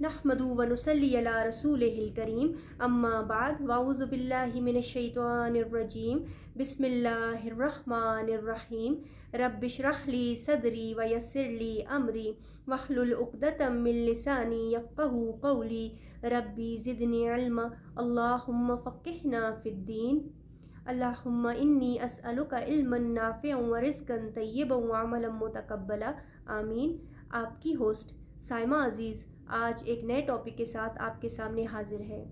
نحمدو و نصلی علی رسولہ الکریم اما بعد واعوذ باللہ من الشیطان الرجیم بسم اللہ الرحمن الرحیم رب اشرح لی صدری ویسر لی امری واحلل عقدۃ من لسانی یفقہوا قولی ربی زدنی علما اللہم فقہنا فی الدین اللہم انی اسألک علما نافعا ورزقا طیبا وعملا متقبلا آمین۔ آپ کی ہوسٹ سائمہ عزیز آج ایک نئے ٹاپک کے ساتھ آپ کے سامنے حاضر ہے۔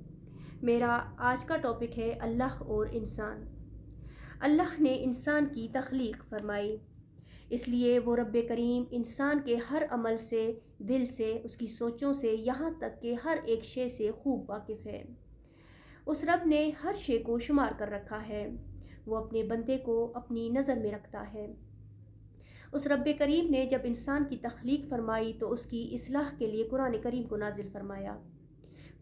میرا آج کا ٹاپک ہے اللہ اور انسان۔ اللہ نے انسان کی تخلیق فرمائی، اس لیے وہ رب کریم انسان کے ہر عمل سے، دل سے، اس کی سوچوں سے، یہاں تک کہ ہر ایک شے سے خوب واقف ہے۔ اس رب نے ہر شے کو شمار کر رکھا ہے، وہ اپنے بندے کو اپنی نظر میں رکھتا ہے۔ اس رب کریم نے جب انسان کی تخلیق فرمائی تو اس کی اصلاح کے لیے قرآن کریم کو نازل فرمایا۔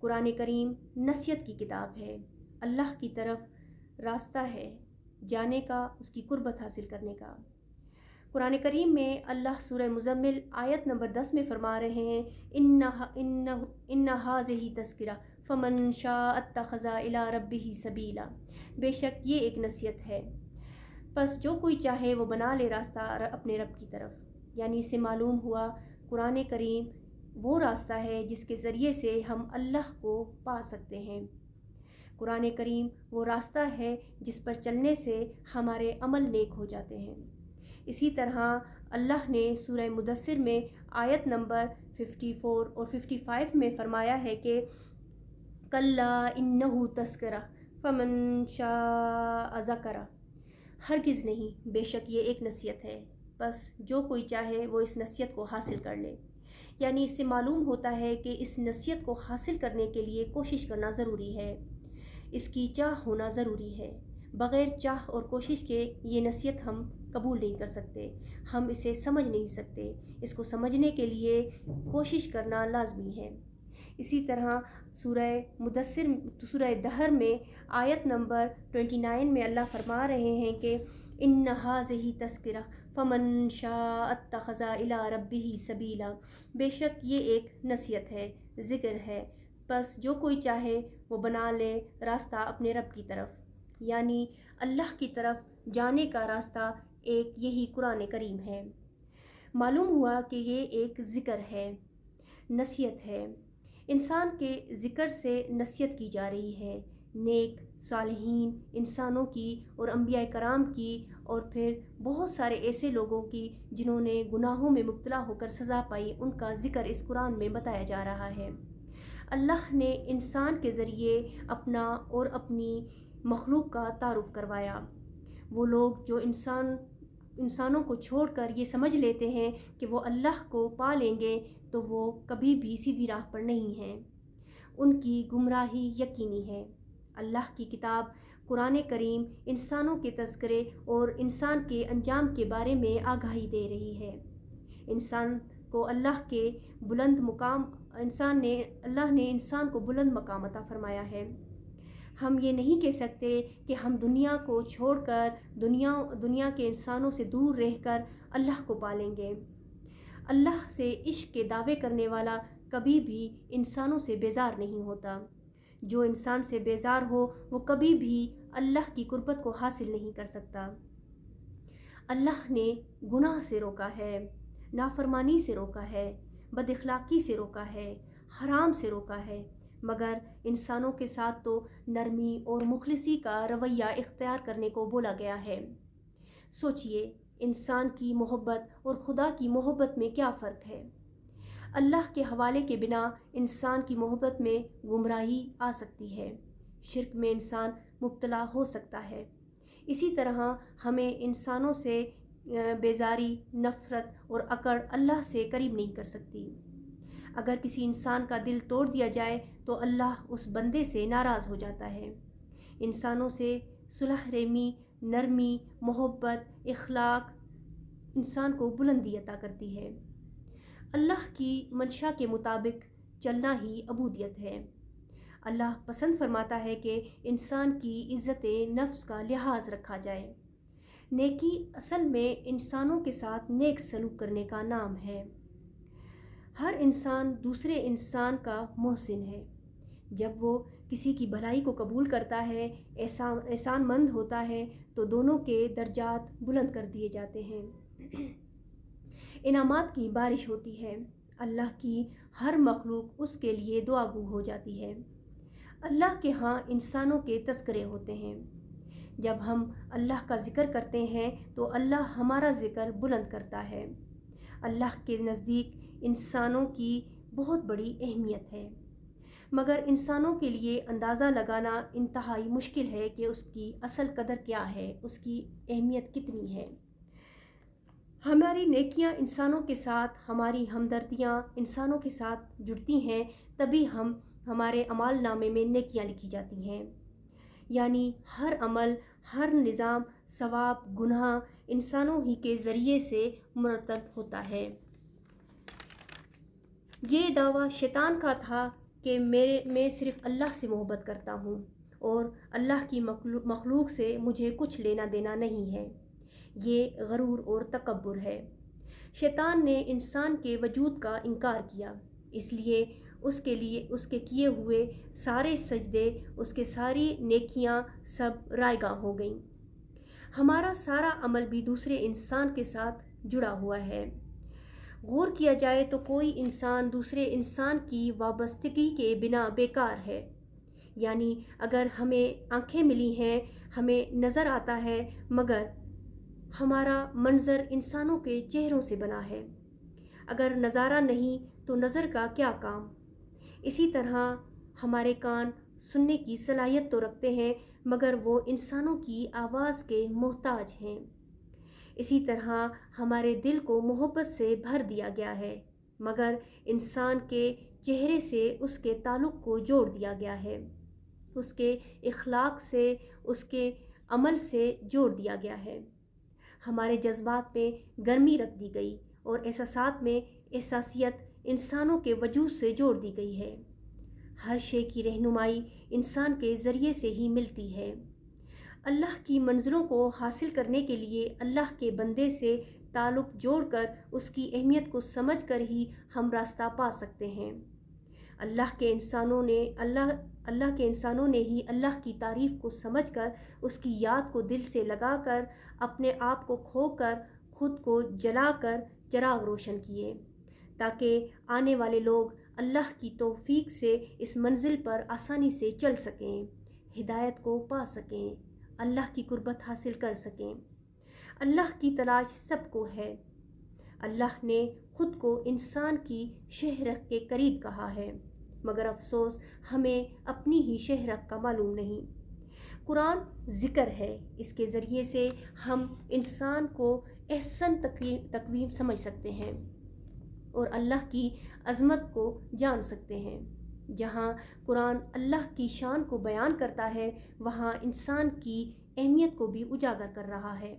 قرآن کریم نصیحت کی کتاب ہے، اللہ کی طرف راستہ ہے جانے کا، اس کی قربت حاصل کرنے کا۔ قرآن کریم میں اللہ سورہ مزمل آیت نمبر 10 میں فرما رہے ہیں اِنَّ هَٰذِهِ تَذْکِرَةٌ فَمَن شَاءَ اتَّخَذَ إِلَىٰ رَبِّهِ سَبِیلًا، بے شک یہ ایک نصیحت ہے، پس جو کوئی چاہے وہ بنا لے راستہ اپنے رب کی طرف۔ یعنی اس سے معلوم ہوا قرآن کریم وہ راستہ ہے جس کے ذریعے سے ہم اللہ کو پا سکتے ہیں۔ قرآن کریم وہ راستہ ہے جس پر چلنے سے ہمارے عمل نیک ہو جاتے ہیں۔ اسی طرح اللہ نے سورہ مدثر میں آیت نمبر 54 اور 55 میں فرمایا ہے کہ کَلَّا إِنَّهُ تَذْکِرَةٌ فَمَن شَاءَ ذَکَرَ، ہرگز نہیں، بے شک یہ ایک نصیحت ہے، بس جو کوئی چاہے وہ اس نصیحت کو حاصل کر لے۔ یعنی اس سے معلوم ہوتا ہے کہ اس نصیحت کو حاصل کرنے کے لیے کوشش کرنا ضروری ہے، اس کی چاہ ہونا ضروری ہے۔ بغیر چاہ اور کوشش کے یہ نصیحت ہم قبول نہیں کر سکتے، ہم اسے سمجھ نہیں سکتے، اس کو سمجھنے کے لیے کوشش کرنا لازمی ہے۔ اسی طرح سورہ دہر میں آیت نمبر 29 میں اللہ فرما رہے ہیں کہ اِنَّ هَٰذِهِ تَذْکِرَةٌ فَمَن شَاءَ اتَّخَذَ إِلَىٰ رَبِّهِ سَبِیلًا، بے شک یہ ایک نصیحت ہے، ذکر ہے، بس جو کوئی چاہے وہ بنا لے راستہ اپنے رب کی طرف، یعنی اللہ کی طرف جانے کا راستہ ایک یہی قرآن کریم ہے۔ معلوم ہوا کہ یہ ایک ذکر ہے، نصیحت ہے، انسان کے ذکر سے نصیحت کی جا رہی ہے، نیک صالحین انسانوں کی اور انبیاء کرام کی، اور پھر بہت سارے ایسے لوگوں کی جنہوں نے گناہوں میں مبتلا ہو کر سزا پائی، ان کا ذکر اس قرآن میں بتایا جا رہا ہے۔ اللہ نے انسان کے ذریعے اپنا اور اپنی مخلوق کا تعارف کروایا۔ وہ لوگ جو انسانوں کو چھوڑ کر یہ سمجھ لیتے ہیں کہ وہ اللہ کو پا لیں گے تو وہ کبھی بھی سیدھی راہ پر نہیں ہیں، ان کی گمراہی یقینی ہے۔ اللہ کی کتاب قرآن کریم انسانوں کے تذکرے اور انسان کے انجام کے بارے میں آگاہی دے رہی ہے۔ انسان کو اللہ نے انسان کو بلند مقام عطا فرمایا ہے۔ ہم یہ نہیں کہہ سکتے کہ ہم دنیا کو چھوڑ کر، دنیا کے انسانوں سے دور رہ کر اللہ کو پالیں گے۔ اللہ سے عشق کے دعوے کرنے والا کبھی بھی انسانوں سے بیزار نہیں ہوتا۔ جو انسان سے بیزار ہو وہ کبھی بھی اللہ کی قربت کو حاصل نہیں کر سکتا۔ اللہ نے گناہ سے روکا ہے، نافرمانی سے روکا ہے، بد اخلاقی سے روکا ہے، حرام سے روکا ہے، مگر انسانوں کے ساتھ تو نرمی اور مخلصی کا رویہ اختیار کرنے کو بولا گیا ہے۔ سوچئے انسان کی محبت اور خدا کی محبت میں کیا فرق ہے؟ اللہ کے حوالے کے بنا انسان کی محبت میں گمراہی آ سکتی ہے، شرک میں انسان مبتلا ہو سکتا ہے۔ اسی طرح ہمیں انسانوں سے بیزاری، نفرت اور اکڑ اللہ سے قریب نہیں کر سکتی۔ اگر کسی انسان کا دل توڑ دیا جائے تو اللہ اس بندے سے ناراض ہو جاتا ہے۔ انسانوں سے صلح رحمی، نرمی، محبت، اخلاق انسان کو بلندی عطا کرتی ہے۔ اللہ کی منشا کے مطابق چلنا ہی عبودیت ہے۔ اللہ پسند فرماتا ہے کہ انسان کی عزت نفس کا لحاظ رکھا جائے۔ نیکی اصل میں انسانوں کے ساتھ نیک سلوک کرنے کا نام ہے۔ ہر انسان دوسرے انسان کا محسن ہے۔ جب وہ کسی کی بھلائی کو قبول کرتا ہے، احسان مند ہوتا ہے، تو دونوں کے درجات بلند کر دیے جاتے ہیں، انعامات کی بارش ہوتی ہے، اللہ کی ہر مخلوق اس کے لیے دعا گو ہو جاتی ہے۔ اللہ کے ہاں انسانوں کے تذکرے ہوتے ہیں۔ جب ہم اللہ کا ذکر کرتے ہیں تو اللہ ہمارا ذکر بلند کرتا ہے۔ اللہ کے نزدیک انسانوں کی بہت بڑی اہمیت ہے، مگر انسانوں کے لیے اندازہ لگانا انتہائی مشکل ہے کہ اس کی اصل قدر کیا ہے، اس کی اہمیت کتنی ہے۔ ہماری نیکیاں انسانوں کے ساتھ، ہماری ہمدردیاں انسانوں کے ساتھ جڑتی ہیں، تبھی ہمارے اعمال نامے میں نیکیاں لکھی جاتی ہیں۔ یعنی ہر عمل، ہر نظام، ثواب، گناہ انسانوں ہی کے ذریعے سے مرتب ہوتا ہے۔ یہ دعویٰ شیطان کا تھا کہ میں صرف اللہ سے محبت کرتا ہوں اور اللہ کی مخلوق سے مجھے کچھ لینا دینا نہیں ہے۔ یہ غرور اور تکبر ہے۔ شیطان نے انسان کے وجود کا انکار کیا، اس لیے اس کے کیے ہوئے سارے سجدے، اس کے ساری نیکیاں سب رائیگاں ہو گئیں۔ ہمارا سارا عمل بھی دوسرے انسان کے ساتھ جڑا ہوا ہے۔ غور کیا جائے تو کوئی انسان دوسرے انسان کی وابستگی کے بنا بیکار ہے۔ یعنی اگر ہمیں آنکھیں ملی ہیں، ہمیں نظر آتا ہے، مگر ہمارا منظر انسانوں کے چہروں سے بنا ہے۔ اگر نظارہ نہیں تو نظر کا کیا کام؟ اسی طرح ہمارے کان سننے کی صلاحیت تو رکھتے ہیں، مگر وہ انسانوں کی آواز کے محتاج ہیں۔ اسی طرح ہمارے دل کو محبت سے بھر دیا گیا ہے، مگر انسان کے چہرے سے اس کے تعلق کو جوڑ دیا گیا ہے، اس کے اخلاق سے، اس کے عمل سے جوڑ دیا گیا ہے۔ ہمارے جذبات میں گرمی رکھ دی گئی اور احساسات میں احساسیت انسانوں کے وجود سے جوڑ دی گئی ہے۔ ہر شے کی رہنمائی انسان کے ذریعے سے ہی ملتی ہے۔ اللہ کی منزلوں کو حاصل کرنے کے لیے اللہ کے بندے سے تعلق جوڑ کر اس کی اہمیت کو سمجھ کر ہی ہم راستہ پا سکتے ہیں۔ اللہ کے انسانوں نے ہی اللہ کی تعریف کو سمجھ کر، اس کی یاد کو دل سے لگا کر، اپنے آپ کو کھو کر، خود کو جلا کر چراغ روشن کیے، تاکہ آنے والے لوگ اللہ کی توفیق سے اس منزل پر آسانی سے چل سکیں، ہدایت کو پا سکیں، اللہ کی قربت حاصل کر سکیں۔ اللہ کی تلاش سب کو ہے۔ اللہ نے خود کو انسان کی شہرت کے قریب کہا ہے، مگر افسوس ہمیں اپنی ہی شہرت کا معلوم نہیں۔ قرآن ذکر ہے، اس کے ذریعے سے ہم انسان کو احسن تقویم سمجھ سکتے ہیں اور اللہ کی عظمت کو جان سکتے ہیں۔ جہاں قرآن اللہ کی شان کو بیان کرتا ہے، وہاں انسان کی اہمیت کو بھی اجاگر کر رہا ہے۔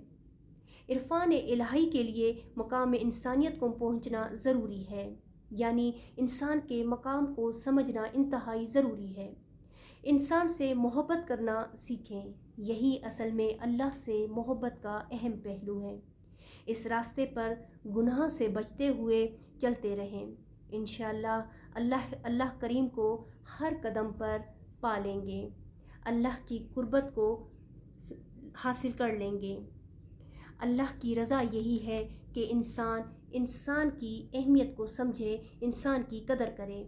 عرفان الہی کے لیے مقام انسانیت کو پہنچنا ضروری ہے، یعنی انسان کے مقام کو سمجھنا انتہائی ضروری ہے۔ انسان سے محبت کرنا سیکھیں، یہی اصل میں اللہ سے محبت کا اہم پہلو ہے۔ اس راستے پر گناہ سے بچتے ہوئے چلتے رہیں، انشاءاللہ اللہ کریم کو ہر قدم پر پا لیں گے، اللہ کی قربت کو حاصل کر لیں گے۔ اللہ کی رضا یہی ہے کہ انسان کی اہمیت کو سمجھے، انسان کی قدر کرے۔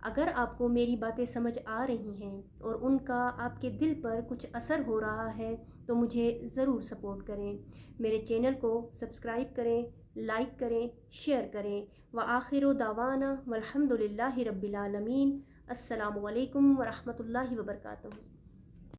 اگر آپ کو میری باتیں سمجھ آ رہی ہیں اور ان کا آپ کے دل پر کچھ اثر ہو رہا ہے تو مجھے ضرور سپورٹ کریں، میرے چینل کو سبسکرائب کریں، لائک کریں، شیئر کریں۔ وآخر دعوانا والحمد للہ رب العالمین۔ السلام علیکم ورحمۃ اللہ وبرکاتہ۔